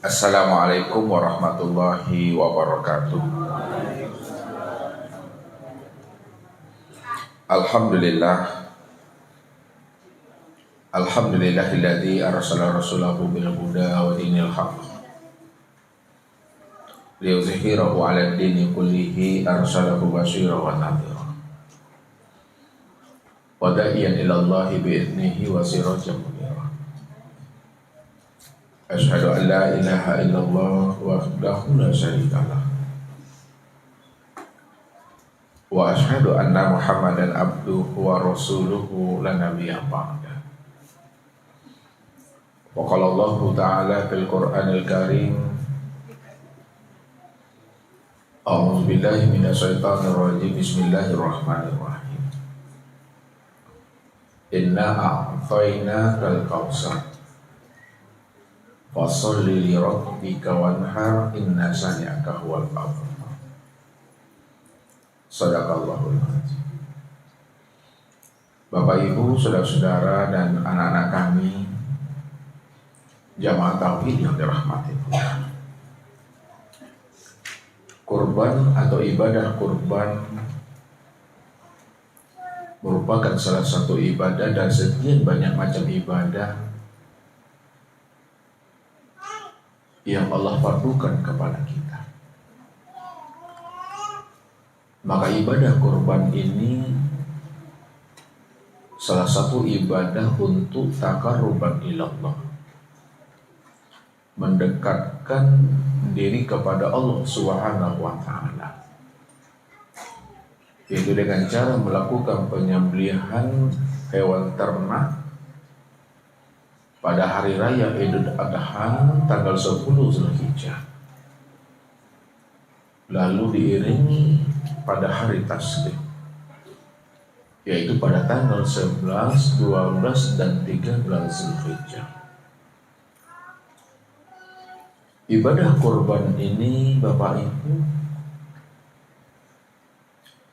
Assalamualaikum warahmatullahi wabarakatuh. Alhamdulillah, alhamdulillahilladzi arsala rasulahu bil huda wa dinil haqq liyuzhirahu 'ala ad-dini kullihi arsalahu basyira wa nadhira wa da'iyan ila Allahi bi idnihi wa sirajan munira. Asyhadu an la ilaha illallah wahdahu la syarika lah wa asyhadu anna Muhammadan abduhu wa rasuluhu la nabiyya ba'da. Wa qala Allah ta'ala fil Qur'anil Karim, a'udzu billahi minasyaitonir rajim, bismillahirrahmanirrahim. Inna a'tainakal kautsar fasholli li rabbika wanhar inna shani'aka huwal abtar. Shadaqallahul azim. Bapak Ibu, saudara-saudara dan anak-anak kami jamaah tauhid yang dirahmati Allah. Kurban atau ibadah kurban merupakan salah satu ibadah dan sekian banyak macam ibadah yang Allah fardukan kepada kita. Maka ibadah kurban ini salah satu ibadah untuk taqarruban ilallah, mendekatkan diri kepada Allah Subhanahu wa ta'ala, yaitu dengan cara melakukan penyembelihan hewan ternak pada hari raya Idul Adha tanggal 10 Zulhijjah, lalu diiringi pada hari Tasrik, yaitu pada tanggal 11, 12, dan 13 Zulhijjah. Ibadah kurban ini, Bapak Ibu,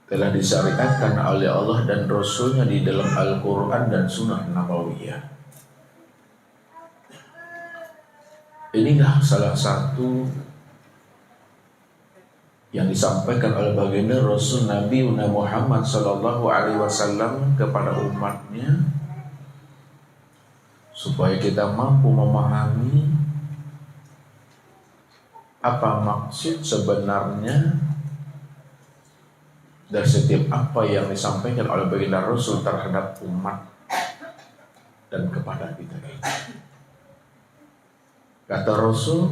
telah disyariatkan oleh Allah dan Rasulnya di dalam Al-Quran dan Sunnah Nabawiyah. Inilah salah satu yang disampaikan oleh baginda Rasul Nabi Muhammad SAW kepada umatnya, supaya kita mampu memahami apa maksud sebenarnya dari setiap apa yang disampaikan oleh baginda Rasul terhadap umat dan kepada kita. Kata Rasul,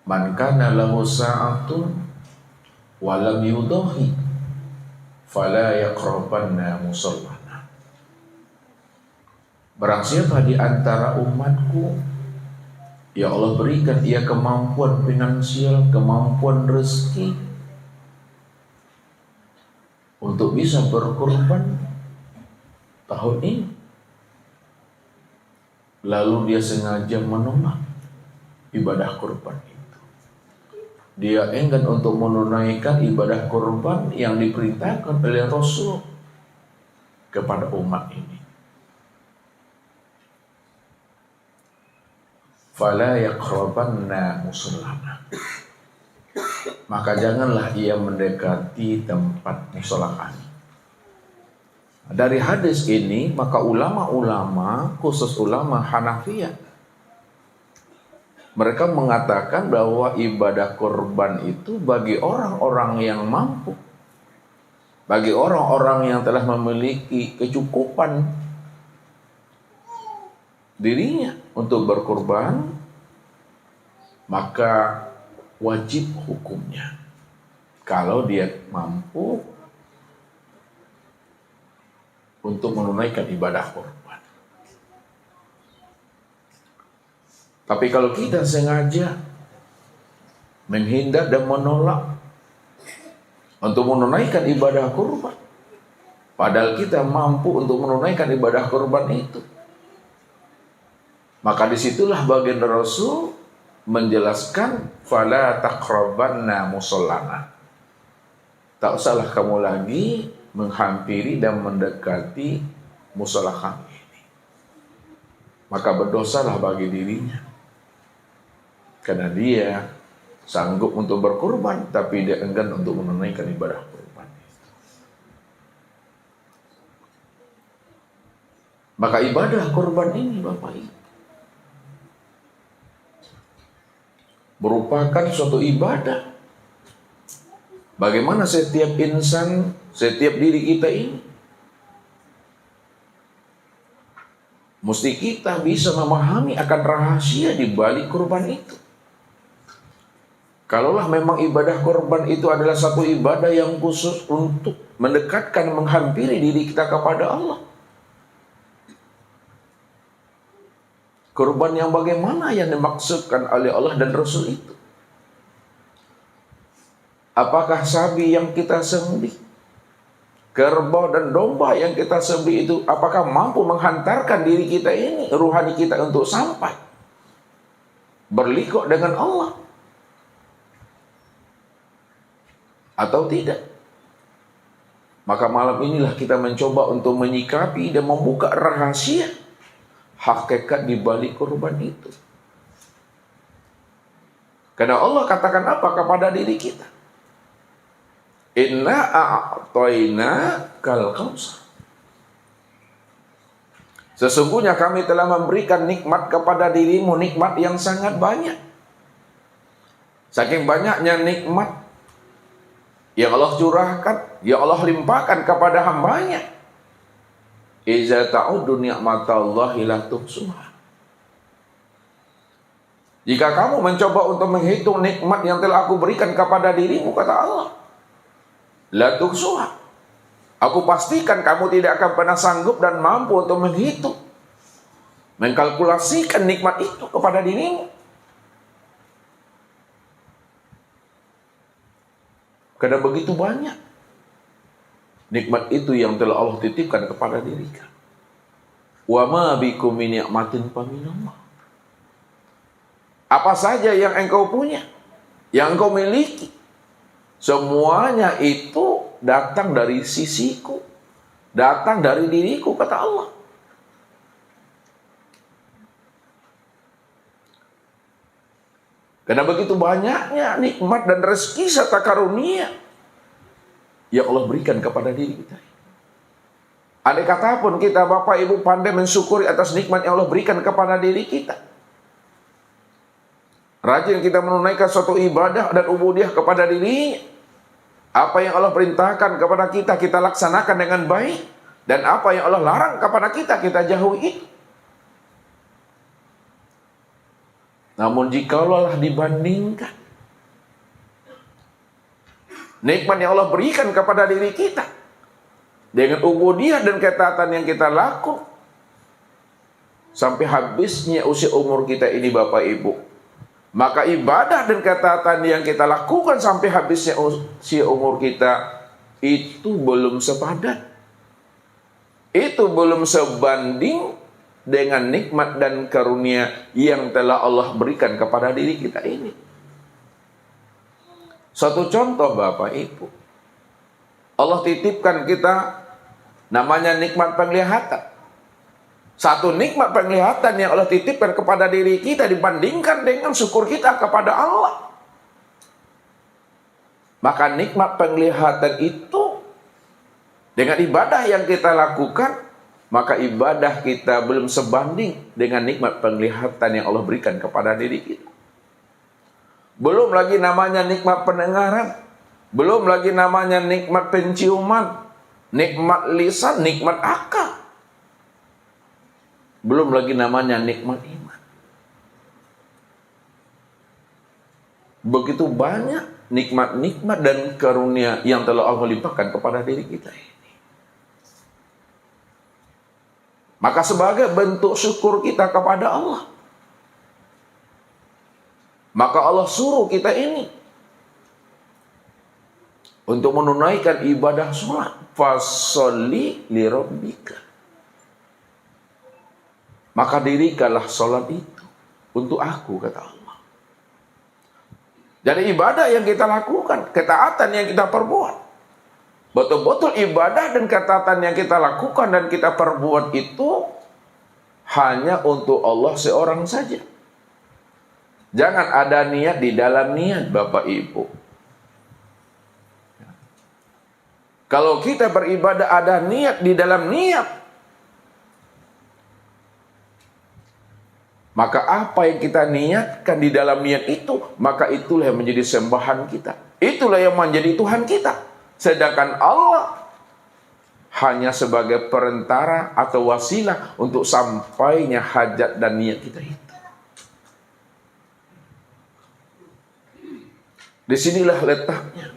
man kana lahu sa'atun wa lam yudahi fala yaqrabanna musallana. Barang siapa di antara umatku, ya Allah berikan ia kemampuan finansial, kemampuan rezeki untuk bisa berkorban tahun ini, lalu dia sengaja menolak ibadah kurban itu. Dia enggan untuk menunaikan ibadah kurban yang diperintahkan oleh Rasul kepada umat ini. Fala yaqrabanna musallana. Maka janganlah ia mendekati tempat musala kami. Dari hadis ini, maka ulama-ulama, khusus ulama Hanafiyah, mereka mengatakan bahwa ibadah kurban itu bagi orang-orang yang mampu, bagi orang-orang yang telah memiliki kecukupan dirinya untuk berkurban, maka wajib hukumnya kalau dia mampu untuk menunaikan ibadah kurban. Tapi kalau kita sengaja menghindar dan menolak untuk menunaikan ibadah kurban, padahal kita mampu untuk menunaikan ibadah kurban itu, maka disitulah baginda Rasul menjelaskan, fala taqrabanna musallana. Tak usahlah kamu lagi menghampiri dan mendekati musala kami ini, maka berdosalah bagi dirinya. Karena dia sanggup untuk berkorban, tapi dia enggan untuk menunaikan ibadah kurban. Maka ibadah kurban ini Bapak Ibu merupakan suatu ibadah. Bagaimana setiap insan, setiap diri kita ini mesti kita bisa memahami akan rahasia di balik kurban itu. Kalaulah memang ibadah kurban itu adalah satu ibadah yang khusus untuk mendekatkan, menghampiri diri kita kepada Allah. Kurban yang bagaimana yang dimaksudkan oleh Allah dan Rasul itu? Apakah sapi yang kita sembelih, kerbau dan domba yang kita sembelih itu, apakah mampu menghantarkan diri kita ini, ruhani kita untuk sampai berlikuk dengan Allah? Atau tidak? Maka malam inilah kita mencoba untuk menyikapi dan membuka rahasia hakikat di balik kurban itu. Karena Allah katakan apa kepada diri kita? Inna a'toina kal kausar. Sesungguhnya kami telah memberikan nikmat kepada dirimu, nikmat yang sangat banyak. Saking banyaknya nikmat yang Allah curahkan, yang Allah limpahkan kepada hambanya. Iza ta'uddu ni'matallahi la tuhsuha. Jika kamu mencoba untuk menghitung nikmat yang telah aku berikan kepada dirimu, kata Allah, la tuhsuha, aku pastikan kamu tidak akan pernah sanggup dan mampu untuk menghitung, mengkalkulasikan nikmat itu kepada dirimu. Karena begitu banyak nikmat itu yang telah Allah titipkan kepada diri kamu. Wa ma bikum min ni'matin faminallah. Apa saja yang engkau punya, yang engkau miliki, semuanya itu datang dari sisiku, datang dari diriku, kata Allah. Karena begitu banyaknya nikmat dan rezeki serta karunia yang Allah berikan kepada diri kita. Andai kata pun kita Bapak Ibu pandai mensyukuri atas nikmat yang Allah berikan kepada diri kita, rajin kita menunaikan suatu ibadah dan ubudiyah kepada dirinya, apa yang Allah perintahkan kepada kita, kita laksanakan dengan baik, dan apa yang Allah larang kepada kita, kita jauhi itu. Namun jikalau dibandingkan nikmat yang Allah berikan kepada diri kita dengan ubudiyah dan ketaatan yang kita lakukan sampai habisnya usia umur kita ini Bapak Ibu, maka ibadah dan ketaatan yang kita lakukan sampai habisnya usia umur kita itu belum sepadan, itu belum sebanding dengan nikmat dan karunia yang telah Allah berikan kepada diri kita ini. Satu contoh Bapak Ibu, Allah titipkan kita namanya nikmat penglihatan. Satu nikmat penglihatan yang Allah titipkan kepada diri kita dibandingkan dengan syukur kita kepada Allah. Maka nikmat penglihatan itu dengan ibadah yang kita lakukan, maka ibadah kita belum sebanding dengan nikmat penglihatan yang Allah berikan kepada diri kita. Belum lagi namanya nikmat pendengaran, belum lagi namanya nikmat penciuman, nikmat lisan, nikmat akal, belum lagi namanya nikmat iman. Begitu banyak nikmat-nikmat dan karunia yang telah Allah limpahkan kepada diri kita ini. Maka sebagai bentuk syukur kita kepada Allah, maka Allah suruh kita ini untuk menunaikan ibadah sholat. Fasholli li rabbika. Maka dirikanlah sholat itu untuk aku, kata Allah. Jadi ibadah yang kita lakukan, ketaatan yang kita perbuat, betul-betul ibadah dan ketaatan yang kita lakukan dan kita perbuat itu hanya untuk Allah seorang saja. Jangan ada niat di dalam niat, Bapak Ibu. Kalau kita beribadah ada niat di dalam niat, maka apa yang kita niatkan di dalam niat itu, maka itulah yang menjadi sembahan kita. Itulah yang menjadi Tuhan kita. Sedangkan Allah hanya sebagai perantara atau wasilah untuk sampainya hajat dan niat kita itu. Disinilah letaknya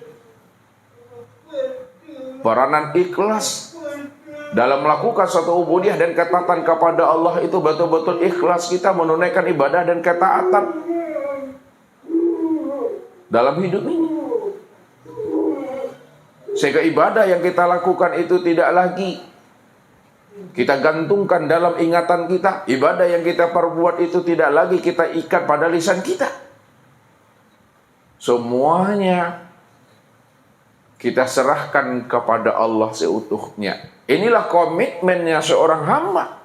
peranan ikhlas dalam melakukan suatu ubudiyah dan ketaatan kepada Allah itu betul-betul ikhlas kita menunaikan ibadah dan ketaatan dalam hidup ini. Sehingga ibadah yang kita lakukan itu tidak lagi kita gantungkan dalam ingatan kita. Ibadah yang kita perbuat itu tidak lagi kita ikat pada lisan kita. Semuanya kita serahkan kepada Allah seutuhnya. Inilah komitmennya seorang hamba.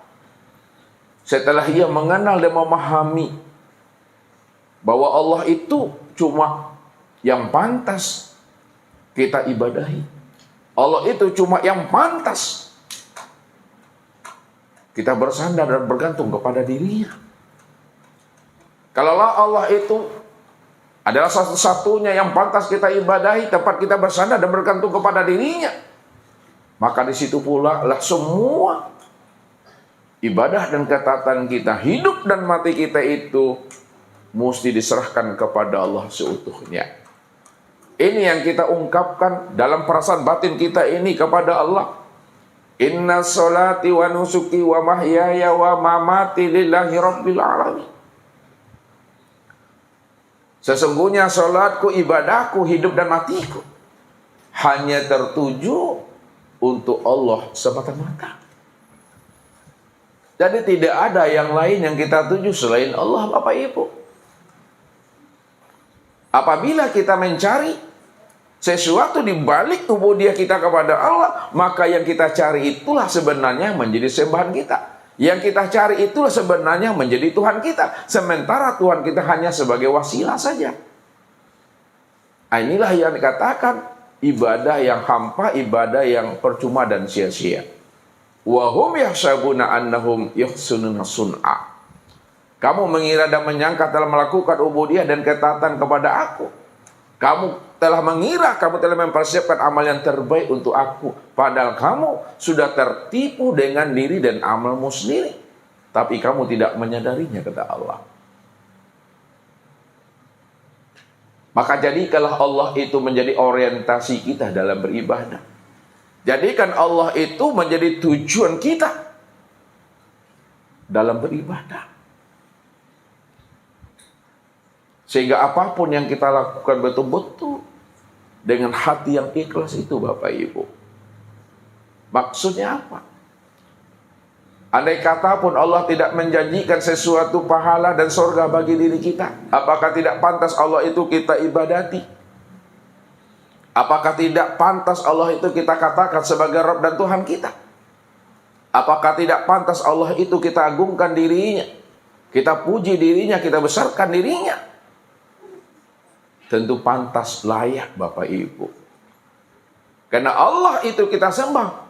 Setelah ia mengenal dan memahami bahwa Allah itu cuma yang pantas kita ibadahi. Allah itu cuma yang pantas kita bersandar dan bergantung kepada dirinya. Kalaulah Allah itu adalah satu-satunya yang pantas kita ibadahi, tempat kita bersandar dan bergantung kepada dirinya, maka di situ pula lah semua ibadah dan ketaatan kita, hidup dan mati kita itu mesti diserahkan kepada Allah seutuhnya. Ini yang kita ungkapkan dalam perasaan batin kita ini kepada Allah. Inna sholati wa nusuki wa mahyaya wa mamati lillahi rabbil alamin. Sesungguhnya salatku, ibadahku, hidup dan matiku hanya tertuju untuk Allah semata-mata. Jadi tidak ada yang lain yang kita tuju selain Allah, Bapak Ibu. Apabila kita mencari sesuatu di balik ubudiyah kita kepada Allah, maka yang kita cari itulah sebenarnya menjadi sembahan kita. Yang kita cari itulah sebenarnya menjadi Tuhan kita. Sementara Tuhan kita hanya sebagai wasilah saja. Inilah yang dikatakan ibadah yang hampa, ibadah yang percuma dan sia-sia. Wa hum yahsabuna annahum yuhsinuna sun'a. Kamu mengira dan menyangka telah melakukan ubudiyah dan ketaatan kepada aku. Kamu telah mengira, kamu telah mempersiapkan amal yang terbaik untuk aku. Padahal kamu sudah tertipu dengan diri dan amalmu sendiri. Tapi kamu tidak menyadarinya, kata Allah. Maka jadikanlah Allah itu menjadi orientasi kita dalam beribadah. Jadikan Allah itu menjadi tujuan kita dalam beribadah. Sehingga apapun yang kita lakukan betul-betul dengan hati yang ikhlas itu, Bapak Ibu. Maksudnya apa? Andai kata pun Allah tidak menjanjikan sesuatu pahala dan surga bagi diri kita, apakah tidak pantas Allah itu kita ibadati? Apakah tidak pantas Allah itu kita katakan sebagai Rabb dan Tuhan kita? Apakah tidak pantas Allah itu kita agungkan dirinya, kita puji dirinya, kita besarkan dirinya? Tentu pantas, layak, Bapak Ibu. Karena Allah itu kita sembah.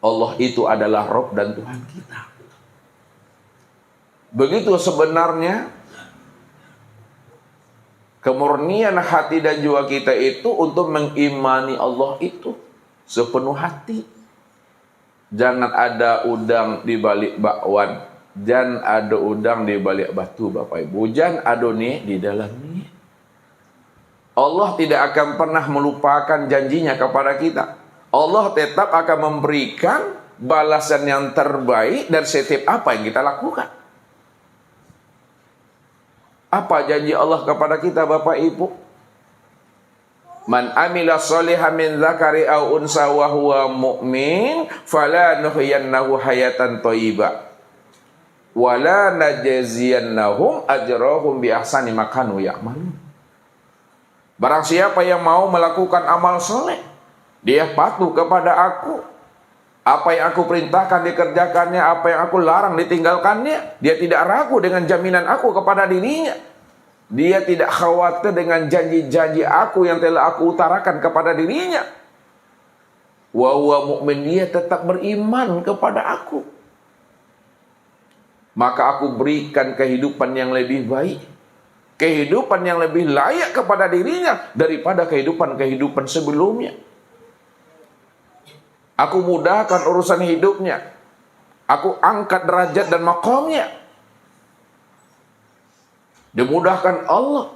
Allah itu adalah Rabb dan Tuhan kita. Begitu sebenarnya kemurnian hati dan jiwa kita itu untuk mengimani Allah itu sepenuh hati. Jangan ada udang di balik bakwan. Jangan ada udang di balik batu, Bapak Ibu. Jangan ada nih di dalam nih. Allah tidak akan pernah melupakan janjinya kepada kita. Allah tetap akan memberikan balasan yang terbaik dari setiap apa yang kita lakukan. Apa janji Allah kepada kita, Bapak Ibu? Man amila sholihan min dzakari aw unsa wa huwa mu'min fala nuhyiyannahu hayatan thayyibah wala najziyannahum ajrahum bi ahsani ma kanu ya'malun. Barang siapa yang mau melakukan amal soleh, dia patuh kepada aku, Apa yang aku perintahkan dikerjakannya, apa yang aku larang ditinggalkannya. Dia tidak ragu dengan jaminan aku kepada dirinya. Dia tidak khawatir dengan janji-janji aku yang telah aku utarakan kepada dirinya. Wa huwa mu'min, dia tetap beriman kepada aku. Maka aku berikan kehidupan yang lebih baik, kehidupan yang lebih layak kepada dirinya daripada kehidupan-kehidupan sebelumnya. Aku mudahkan urusan hidupnya, aku angkat derajat dan maqamnya. Dimudahkan Allah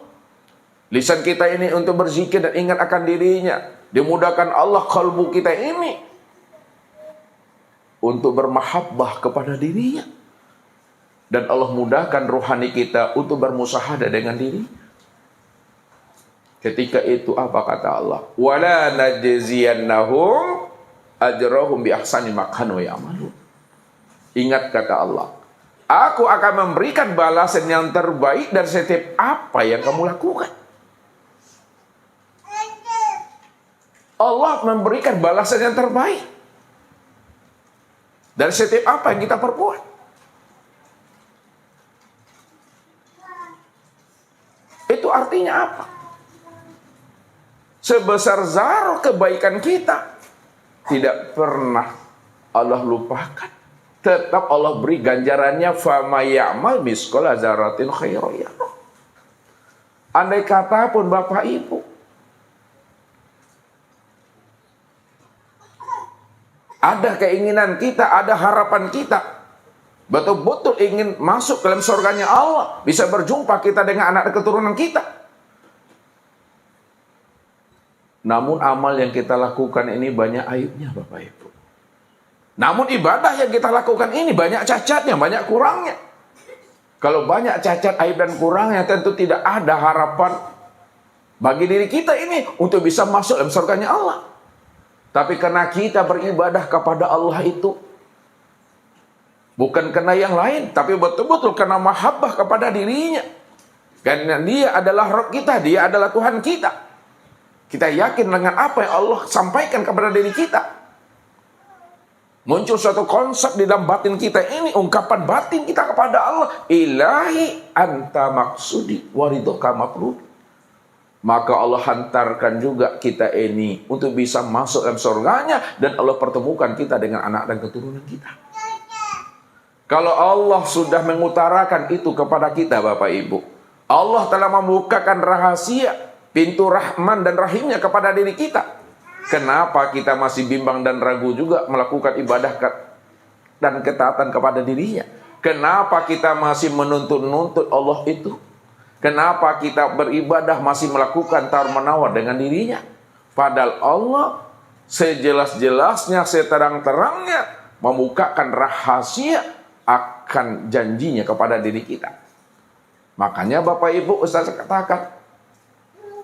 lisan kita ini untuk berzikir dan ingat akan dirinya. Dimudahkan Allah kalbu kita ini untuk bermahabbah kepada dirinya. Dan Allah mudahkan rohani kita untuk bermusahadah dengan diri. Ketika itu apa kata Allah? Wala najziyannahum ajrahum bi ahsani ma kanu ya'malun. Ingat kata Allah, aku akan memberikan balasan yang terbaik dari setiap apa yang kamu lakukan. Allah memberikan balasan yang terbaik dari setiap apa yang kita perbuat. Itu artinya apa? Sebesar zarah kebaikan kita tidak pernah Allah lupakan. Tetap Allah beri ganjarannya, fama ya'mal misqala dzarratin khairan yarah. Andai kata pun Bapak Ibu ada keinginan kita, ada harapan kita, betul-betul ingin masuk ke dalam surganya Allah, bisa berjumpa kita dengan anak keturunan kita. Namun amal yang kita lakukan ini banyak aibnya Bapak Ibu. Namun ibadah yang kita lakukan ini banyak cacatnya, banyak kurangnya. Kalau banyak cacat, aib dan kurangnya, tentu tidak ada harapan bagi diri kita ini untuk bisa masuk dalam surganya Allah. Tapi karena kita beribadah kepada Allah itu bukan karena yang lain, tapi betul-betul karena mahabbah kepada dirinya. Karena dia adalah Rabb kita, dia adalah Tuhan kita. Kita yakin dengan apa yang Allah sampaikan kepada diri kita. Muncul suatu konsep di dalam batin kita ini, ungkapan batin kita kepada Allah. Ilahi anta maksudi waridhoka matlub. Maka Allah hantarkan juga kita ini untuk bisa masuk dalam surganya. Dan Allah pertemukan kita dengan anak dan keturunan kita. Kalau Allah sudah mengutarakan itu kepada kita Bapak Ibu, Allah telah membukakan rahasia pintu rahman dan rahimnya kepada diri kita. Kenapa kita masih bimbang dan ragu juga melakukan ibadah dan ketaatan kepada dirinya? Kenapa kita masih menuntut-nuntut Allah itu? Kenapa kita beribadah masih melakukan tawar-menawar dengan dirinya? Padahal Allah sejelas-jelasnya, seterang-terangnya membukakan rahasia akan janjinya kepada diri kita. Makanya Bapak Ibu, Ustaz katakan,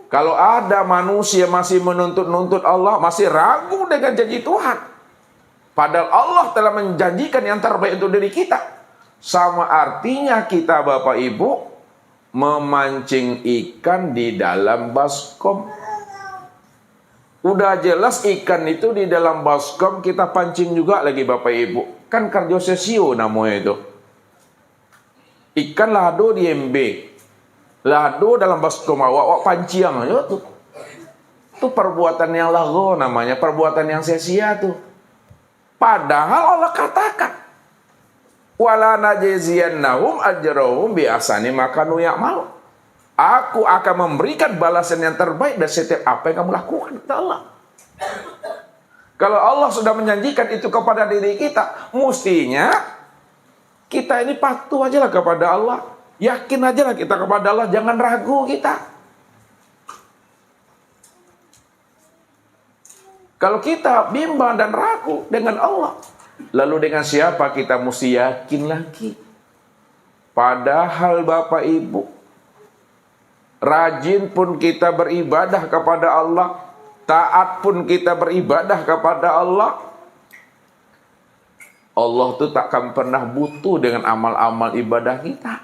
kalau ada manusia masih menuntut-nuntut Allah, masih ragu dengan janji Tuhan, padahal Allah telah menjanjikan yang terbaik untuk diri kita, sama artinya kita Bapak Ibu memancing ikan di dalam baskom. Udah jelas ikan itu di dalam baskom, kita pancing juga lagi Bapak Ibu. Kan kardio sesio namanya itu. Ikan lado di embe. Lado dalam baskom awak panciang aja tuh. Itu perbuatan yang lago namanya, perbuatan yang sia-sia tuh. Padahal Allah katakan, wala najziyannahum ajrahum bi ahsani ma kanu ya'malun. Aku akan memberikan balasan yang terbaik dari setiap apa yang kamu lakukan, kata Allah. Kalau Allah sudah menjanjikan itu kepada diri kita, mestinya kita ini patuh aja lah kepada Allah. Yakin aja lah kita kepada Allah, jangan ragu kita. Kalau kita bimbang dan ragu dengan Allah, lalu dengan siapa kita mesti yakin lagi? Padahal Bapak Ibu, rajin pun kita beribadah kepada Allah, taat pun kita beribadah kepada Allah, Allah tuh takkan pernah butuh dengan amal-amal ibadah kita.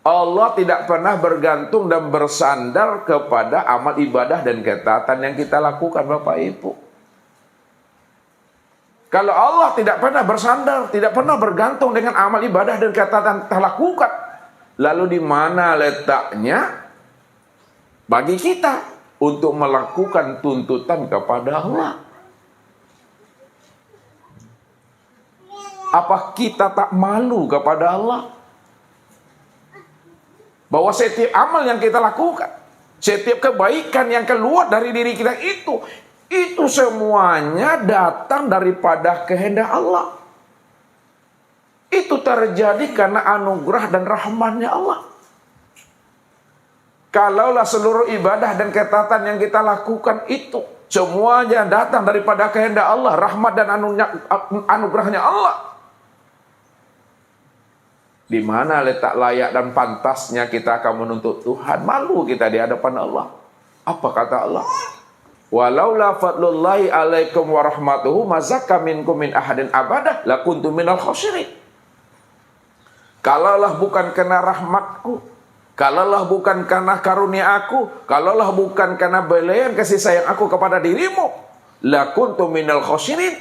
Allah tidak pernah bergantung dan bersandar kepada amal ibadah dan ketaatan yang kita lakukan Bapak Ibu. Kalau Allah tidak pernah bersandar, tidak pernah bergantung dengan amal ibadah dan ketaatan telah lakukan, lalu di mana letaknya bagi kita untuk melakukan tuntutan kepada Allah? Apa kita tak malu kepada Allah? Bahwa setiap amal yang kita lakukan, setiap kebaikan yang keluar dari diri kita itu semuanya datang daripada kehendak Allah. Itu terjadi karena anugerah dan rahmatnya Allah. Kalaulah seluruh ibadah dan ketaatan yang kita lakukan itu semuanya datang daripada kehendak Allah, rahmat dan anugerahnya Allah, di mana letak layak dan pantasnya kita akan menuntut Tuhan? Malu kita di hadapan Allah. Apa kata Allah? Walaula fadlullahi alaikum wa rahmatuhu mazakka minkum min ahadin abadah lakuntum minal khosirin. Kalaulah bukan karena rahmatku, kalaulah bukan karena karunia aku, kalaulah bukan karena belayan kasih sayang aku kepada dirimu, lakuntum minal khosirin.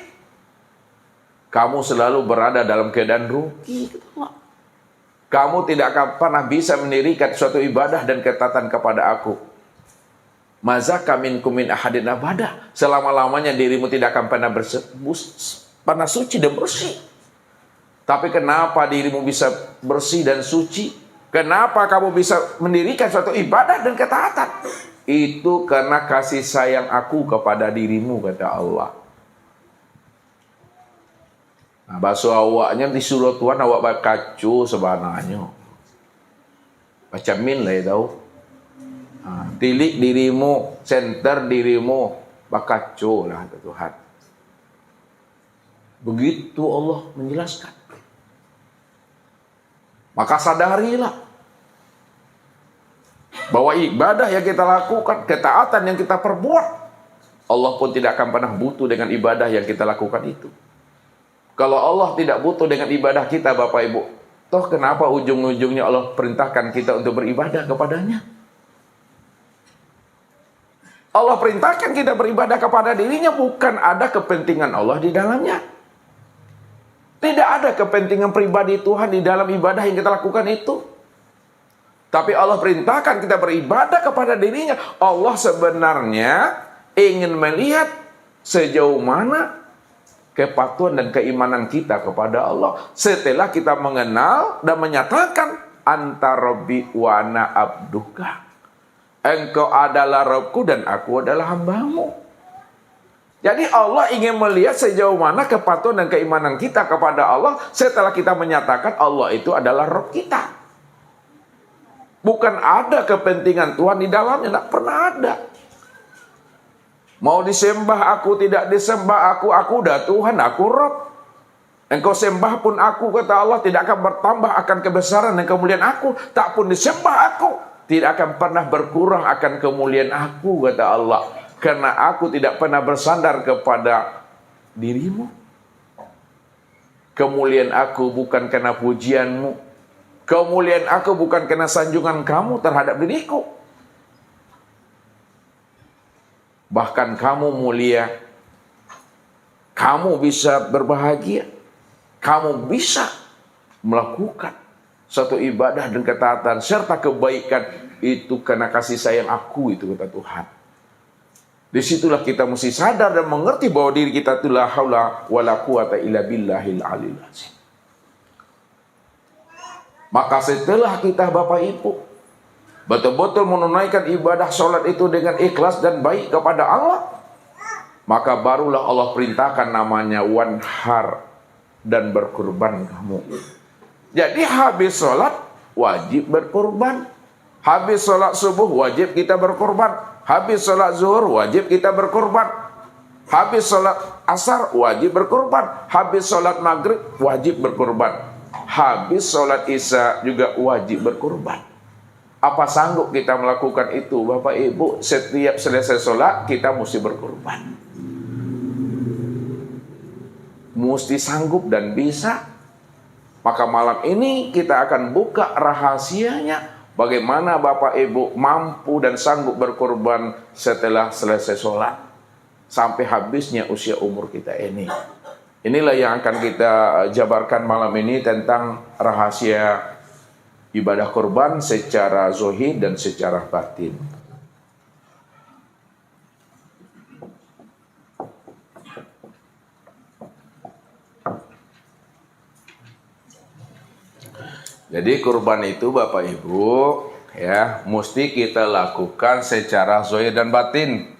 Kamu selalu berada dalam keadaan rugi. Kamu tidak akan pernah bisa mendirikan suatu ibadah dan ketaatan kepada aku. Mazaka minkum min ahadin abada. Selama-lamanya dirimu tidak akan pernah suci dan bersih. Tapi kenapa dirimu bisa bersih dan suci? Kenapa kamu bisa mendirikan suatu ibadah dan ketaatan? Itu karena kasih sayang aku kepada dirimu, kata Allah. Nah, bahasa awaknya disuruh Tuhan awak bakacu sebenarnya. Baca min lah ya tahu. Tilik dirimu, center dirimu, bakacu lah kata Tuhan. Begitu Allah menjelaskan. Maka sadarilah bahwa ibadah yang kita lakukan, ketaatan yang kita perbuat, Allah pun tidak akan pernah butuh dengan ibadah yang kita lakukan itu. Kalau Allah tidak butuh dengan ibadah kita, Bapak Ibu, toh kenapa ujung-ujungnya Allah perintahkan kita untuk beribadah kepadanya? Allah perintahkan kita beribadah kepada dirinya, bukan ada kepentingan Allah di dalamnya. Tidak ada kepentingan pribadi Tuhan di dalam ibadah yang kita lakukan itu. Tapi Allah perintahkan kita beribadah kepada dirinya. Allah sebenarnya ingin melihat sejauh mana kepatuhan dan keimanan kita kepada Allah setelah kita mengenal dan menyatakan anta rabbi wa ana abduka. Engkau adalah Rabbku dan aku adalah hambamu. Jadi Allah ingin melihat sejauh mana kepatuhan dan keimanan kita kepada Allah setelah kita menyatakan Allah itu adalah Rabb kita. Bukan ada kepentingan Tuhan di dalamnya, tidak pernah ada. Mau disembah aku, tidak disembah aku udah Tuhan, aku Rabb. Engkau sembah pun aku, kata Allah, tidak akan bertambah akan kebesaran dan kemuliaan aku. Tak pun disembah aku, tidak akan pernah berkurang akan kemuliaan aku, kata Allah. Karena aku tidak pernah bersandar kepada dirimu. Kemuliaan aku bukan karena pujianmu. Kemuliaan aku bukan karena sanjungan kamu terhadap diriku. Bahkan kamu mulia, kamu bisa berbahagia, kamu bisa melakukan satu ibadah dan ketaatan serta kebaikan itu karena kasih sayang aku, itu kata Tuhan. Disitulah kita mesti sadar dan mengerti bahwa diri kita itu la haula wala quwata illa billahil aliyil azim. Maka setelah kita Bapak Ibu betul-betul menunaikan ibadah sholat itu dengan ikhlas dan baik kepada Allah, maka barulah Allah perintahkan namanya wanhar, dan berkurban kamu. Jadi habis sholat wajib berkurban. Habis sholat subuh wajib kita berkurban. Habis sholat zuhur wajib kita berkurban. Habis sholat asar wajib berkurban. Habis sholat maghrib wajib berkurban. Habis sholat isya juga wajib berkurban. Apa sanggup kita melakukan itu Bapak Ibu? Setiap selesai sholat kita mesti berkurban. Mesti sanggup dan bisa. Maka malam ini kita akan buka rahasianya bagaimana Bapak Ibu mampu dan sanggup berkorban setelah selesai sholat sampai habisnya usia umur kita ini. Inilah yang akan kita jabarkan malam ini tentang rahasia ibadah kurban secara zahir dan secara batin. Jadi kurban itu Bapak Ibu ya mesti kita lakukan secara zahir dan batin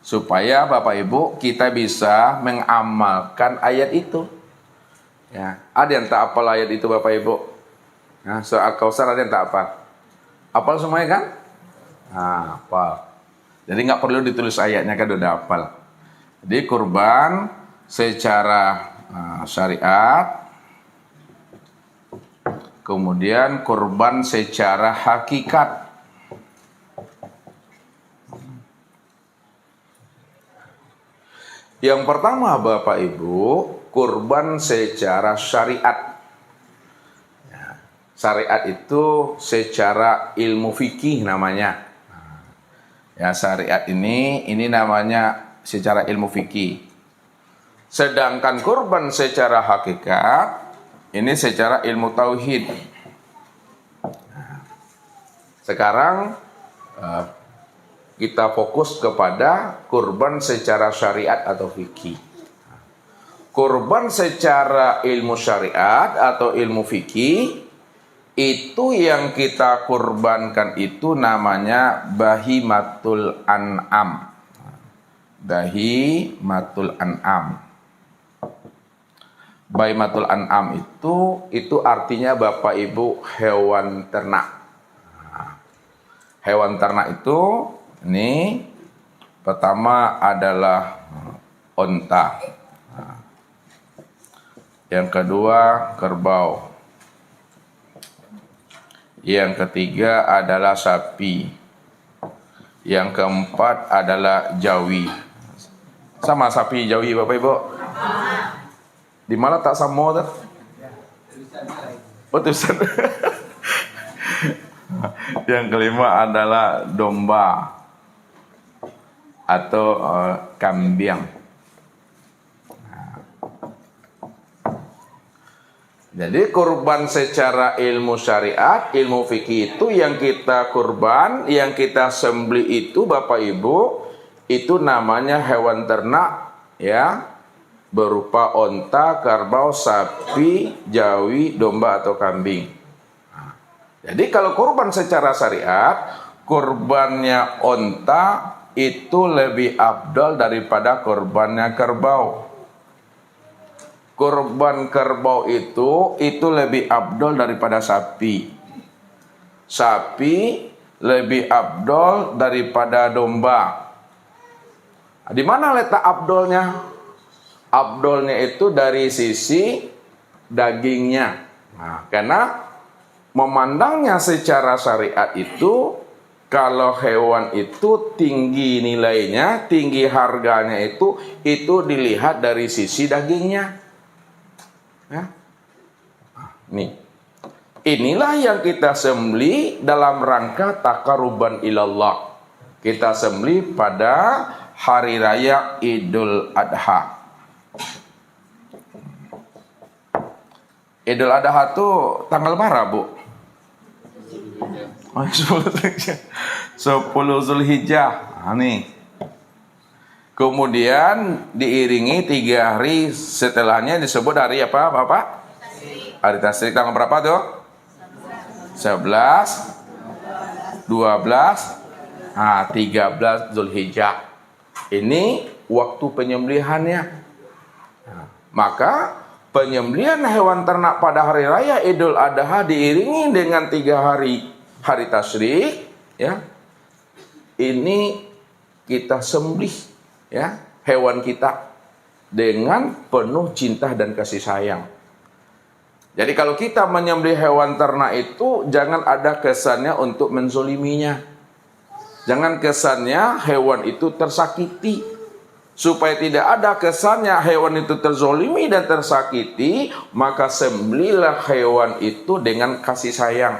supaya Bapak Ibu kita bisa mengamalkan ayat itu. Ya, ada yang tak hafal ayat itu Bapak Ibu? Nah, soal Kausar ada yang tak hafal? Hafal semuanya kan? Nah, hafal. Jadi nggak perlu ditulis ayatnya kan udah hafal. Jadi kurban secara syariat, kemudian kurban secara hakikat. Yang pertama Bapak Ibu, kurban secara syariat. Syariat itu secara ilmu fikih namanya. Ya, syariat ini namanya secara ilmu fikih. Sedangkan kurban secara hakikat ini secara ilmu tauhid. Sekarang kita fokus kepada kurban secara syariat atau fikih. Kurban secara ilmu syariat atau ilmu fikih itu yang kita kurbankan itu namanya bahimatul an'am. Bahimatul an'am. Bahimatul an'am itu artinya Bapak Ibu hewan ternak. Hewan ternak itu ini pertama adalah onta. Yang kedua kerbau. Yang ketiga adalah sapi. Yang keempat adalah jawi. Sama sapi jawi Bapak Ibu? Di mana tak sama tuh? Oh, tulisan. Yang kelima adalah domba atau kambing. Jadi kurban secara ilmu syariat, ilmu fikih itu yang kita kurban, yang kita sembelih itu Bapak Ibu, itu namanya hewan ternak ya. Berupa onta, kerbau, sapi, jawi, domba atau kambing. Jadi kalau kurban secara syariat, kurbannya onta itu lebih afdal daripada kurbannya kerbau. Kurban kerbau itu lebih afdal daripada sapi. Sapi lebih afdal daripada domba. Di mana letak afdalnya? Afdalnya itu dari sisi dagingnya. Nah, karena memandangnya secara syariat itu, kalau hewan itu tinggi nilainya, tinggi harganya itu dilihat dari sisi dagingnya. Ya. Nih. Inilah yang kita sembelih dalam rangka taqarruban ilallah. Kita sembelih pada hari raya Idul Adha. Idul Adha itu tanggal berapa, Bu? 10 Zulhijjah. Nah, nih. Kemudian diiringi 3 hari setelahnya disebut hari apa, Bapak? Hari Tasyrik tanggal berapa tuh? 11, 12, 13 Zulhijjah. Ini waktu penyembelihannya. Nah, maka penyembelihan hewan ternak pada hari raya Idul Adha diiringi dengan 3 hari tasyrik, ya. Ini kita sembelih, ya, hewan kita dengan penuh cinta dan kasih sayang. Jadi kalau kita menyembelih hewan ternak itu jangan ada kesannya untuk menzoliminya. Jangan kesannya hewan itu tersakiti. Supaya tidak ada kesannya hewan itu terzolimi dan tersakiti, maka sembelihlah hewan itu dengan kasih sayang.